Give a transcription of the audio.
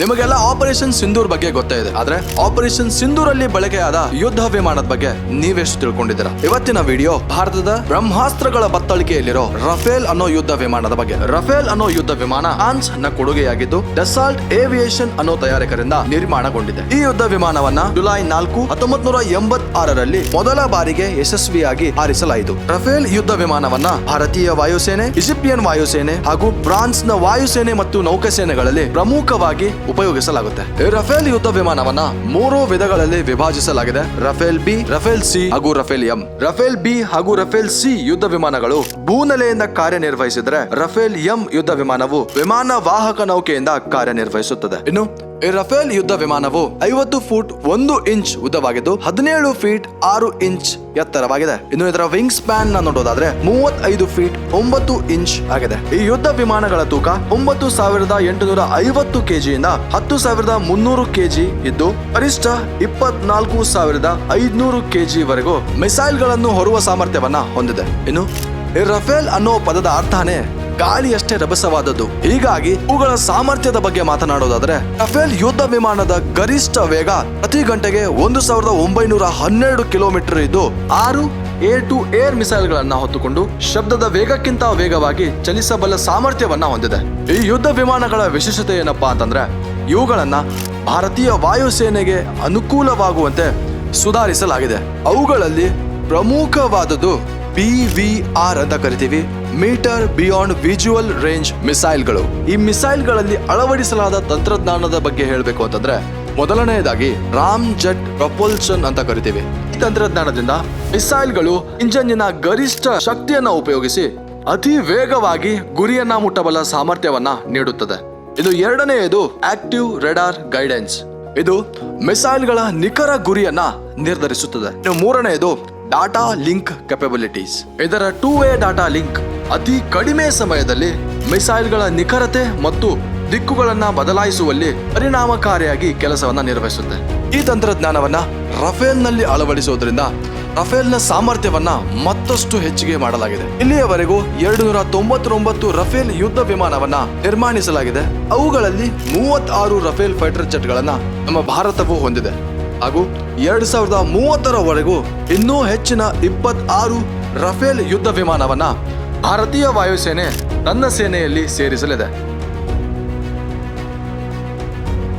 ನಿಮಗೆಲ್ಲ ಆಪರೇಷನ್ ಸಿಂಧೂರ್ ಬಗ್ಗೆ ಗೊತ್ತೇ ಇದೆ, ಆದ್ರೆ ಆಪರೇಷನ್ ಸಿಂಧೂರ್ ಅಲ್ಲಿ ಬಳಕೆಯಾದ ಯುದ್ಧ ವಿಮಾನದ ಬಗ್ಗೆ ನೀವೆಷ್ಟು ತಿಳ್ಕೊಂಡಿದ್ದೀರಾ? ಇವತ್ತಿನ ವಿಡಿಯೋ ಭಾರತದ ಬ್ರಹ್ಮಾಸ್ತ್ರಗಳ ಬತ್ತಳಿಕೆಯಲ್ಲಿರೋ ರಫೇಲ್ ಅನ್ನೋ ಯುದ್ಧ ವಿಮಾನದ ಬಗ್ಗೆ. ರಫೇಲ್ ಅನ್ನೋ ಯುದ್ಧ ವಿಮಾನ ಫ್ರಾನ್ಸ್ ನ ಕೊಡುಗೆಯಾಗಿದ್ದು ಡಸಾಲ್ಟ್ ಏವಿಯೇಷನ್ ಅನ್ನೋ ತಯಾರಕರಿಂದ ನಿರ್ಮಾಣಗೊಂಡಿದೆ. ಈ ಯುದ್ಧ ವಿಮಾನವನ್ನ ಜುಲೈ 4, 1986ರಲ್ಲಿ ಮೊದಲ ಬಾರಿಗೆ ಯಶಸ್ವಿಯಾಗಿ ಹಾರಿಸಲಾಯಿತು. ರಫೇಲ್ ಯುದ್ಧ ವಿಮಾನವನ್ನ ಭಾರತೀಯ ವಾಯುಸೇನೆ, ಈಜಿಪ್ಟಿಯನ್ ವಾಯುಸೇನೆ ಹಾಗೂ ಫ್ರಾನ್ಸ್ ನ ವಾಯುಸೇನೆ ಮತ್ತು ನೌಕಾಸೇನೆಗಳಲ್ಲಿ ಪ್ರಮುಖವಾಗಿ ಉಪಯೋಗಿಸಲಾಗುತ್ತೆ. ರಫೇಲ್ ಯುದ್ಧ ವಿಮಾನವನ್ನ 3 ವಿಧಗಳಲ್ಲಿ ವಿಭಜಿಸಲಾಗಿದೆ: ರಫೇಲ್ ಬಿ, ರಫೇಲ್ ಸಿ ಹಾಗೂ ರಫೇಲ್ ಎಂ. ರಫೇಲ್ ಬಿ ಹಾಗೂ ರಫೇಲ್ ಸಿ ಯುದ್ಧ ವಿಮಾನಗಳು ಭೂನೆಲೆಯಿಂದ ಕಾರ್ಯನಿರ್ವಹಿಸಿದರೆ, ರಫೇಲ್ ಎಂ ಯುದ್ಧ ವಿಮಾನವು ವಿಮಾನ ವಾಹಕ ನೌಕೆಯಿಂದ ಕಾರ್ಯನಿರ್ವಹಿಸುತ್ತದೆ. ಇನ್ನು ಈ ರಫೇಲ್ ಯುದ್ಧ ವಿಮಾನವು 50 ಫೂಟ್ 1 ಇಂಚ್ ಉದ್ದವಾಗಿದ್ದು 17 ಫೀಟ್ 6 ಇಂಚ್ ಎತ್ತರವಾಗಿದೆ. ಇನ್ನು ಇದರ ವಿಂಗ್ ಸ್ಪ್ಯಾನ್ ನೋಡೋದಾದ್ರೆ 35 ಫೀಟ್ 9 ಇಂಚ್ ಆಗಿದೆ. ಈ ಯುದ್ಧ ವಿಮಾನಗಳ ತೂಕ 9850 ಕೆಜಿಯಿಂದ 10,300 ಕೆಜಿ ಇದ್ದು ಗರಿಷ್ಠ 24,500 ಕೆಜಿ ವರೆಗೂ ಮಿಸೈಲ್ ಗಳನ್ನು ಹೊರುವ ಸಾಮರ್ಥ್ಯವನ್ನ ಹೊಂದಿದೆ. ಇನ್ನು ಈ ರಫೇಲ್ ಅನ್ನೋ ಪದದ ಅರ್ಥನೇ ಗಾಳಿಯಷ್ಟೇ ರಭಸವಾದದ್ದು. ಹೀಗಾಗಿ ಅವುಗಳ ಸಾಮರ್ಥ್ಯದ ಬಗ್ಗೆ ಮಾತನಾಡೋದಾದ್ರೆ, ರಫೇಲ್ ಯುದ್ಧ ವಿಮಾನದ ಗರಿಷ್ಠ ವೇಗ ಪ್ರತಿ ಗಂಟೆಗೆ 1912 ಕಿಲೋಮೀಟರ್ ಇದ್ದು 6 ಏರ್ ಟು ಏರ್ ಮಿಸೈಲ್ ಗಳನ್ನ ಹೊತ್ತುಕೊಂಡು ಶಬ್ದದ ವೇಗಕ್ಕಿಂತ ವೇಗವಾಗಿ ಚಲಿಸಬಲ್ಲ ಸಾಮರ್ಥ್ಯವನ್ನ ಹೊಂದಿದೆ. ಈ ಯುದ್ಧ ವಿಮಾನಗಳ ವಿಶೇಷತೆ ಏನಪ್ಪಾ ಅಂತಂದ್ರೆ, ಇವುಗಳನ್ನ ಭಾರತೀಯ ವಾಯುಸೇನೆಗೆ ಅನುಕೂಲವಾಗುವಂತೆ ಸುಧಾರಿಸಲಾಗಿದೆ. ಅವುಗಳಲ್ಲಿ ಪ್ರಮುಖವಾದದ್ದು PVR ಅಂತ ಕರಿತೀವಿ, ಮೀಟರ್ ಬಿಯಾಂಡ್ ವಿಜುವಲ್ ರೇಂಜ್ ಮಿಸೈಲ್ಗಳು. ಈ ಮಿಸೈಲ್ಗಳಲ್ಲಿ ಅಳವಡಿಸಲಾದ ತಂತ್ರಜ್ಞಾನದ ಬಗ್ಗೆ ಹೇಳಬೇಕು ಅಂತಂದ್ರೆ, ಮೊದಲನೆಯದಾಗಿ ರಾಮ್ ಜೆಟ್ ಪ್ರೊಪಲ್ಷನ್ ಅಂತ ಕರಿತೀವಿ. ಈ ತಂತ್ರಜ್ಞಾನದಿಂದ ಮಿಸೈಲ್ಗಳು ಇಂಜಿನ್ನಿನ ಗರಿಷ್ಠ ಶಕ್ತಿಯನ್ನ ಉಪಯೋಗಿಸಿ ಅತಿ ವೇಗವಾಗಿ ಗುರಿಯನ್ನ ಮುಟ್ಟಬಲ್ಲ ಸಾಮರ್ಥ್ಯವನ್ನ ನೀಡುತ್ತದೆ. ಇದು ಎರಡನೆಯದು ಆಕ್ಟಿವ್ ರೆಡಾರ್ ಗೈಡೆನ್ಸ್. ಇದು ಮಿಸೈಲ್ಗಳ ನಿಖರ ಗುರಿಯನ್ನ ನಿರ್ಧರಿಸುತ್ತದೆ. ಇನ್ನು ಮೂರನೆಯದು ಡಾಟಾ ಲಿಂಕ್ ಕೆಪಬಿಲಿಟೀಸ್. ಇದರ 2-ವೇ ಡಾಟಾ ಲಿಂಕ್ ಅತಿ ಕಡಿಮೆ ಸಮಯದಲ್ಲಿ ಮಿಸೈಲ್ಗಳ ನಿಖರತೆ ಮತ್ತು ದಿಕ್ಕುಗಳನ್ನ ಬದಲಾಯಿಸುವಲ್ಲಿ ಪರಿಣಾಮಕಾರಿಯಾಗಿ ಕೆಲಸವನ್ನ ನಿರ್ವಹಿಸುತ್ತೆ. ಈ ತಂತ್ರಜ್ಞಾನವನ್ನ ರಫೇಲ್ ನಲ್ಲಿ ಅಳವಡಿಸುವುದರಿಂದ ರಫೇಲ್ನ ಸಾಮರ್ಥ್ಯವನ್ನ ಮತ್ತಷ್ಟು ಹೆಚ್ಚಿಗೆ ಮಾಡಲಾಗಿದೆ. ಇಲ್ಲಿಯವರೆಗೂ 299 ರಫೇಲ್ ಯುದ್ಧ ವಿಮಾನವನ್ನ ನಿರ್ಮಾಣಿಸಲಾಗಿದೆ. ಅವುಗಳಲ್ಲಿ 36 ರಫೇಲ್ ಫೈಟರ್ ಜೆಟ್ ಗಳನ್ನ ನಮ್ಮ ಭಾರತವು ಹೊಂದಿದೆ ಹಾಗೂ 2030ರವರೆಗೂ ಇನ್ನೂ ಹೆಚ್ಚಿನ 26 ರಫೇಲ್ ಯುದ್ಧ ವಿಮಾನವನ್ನ ಭಾರತೀಯ ವಾಯುಸೇನೆ ತನ್ನ ಸೇನೆಯಲ್ಲಿ ಸೇರಿಸಲಿದೆ.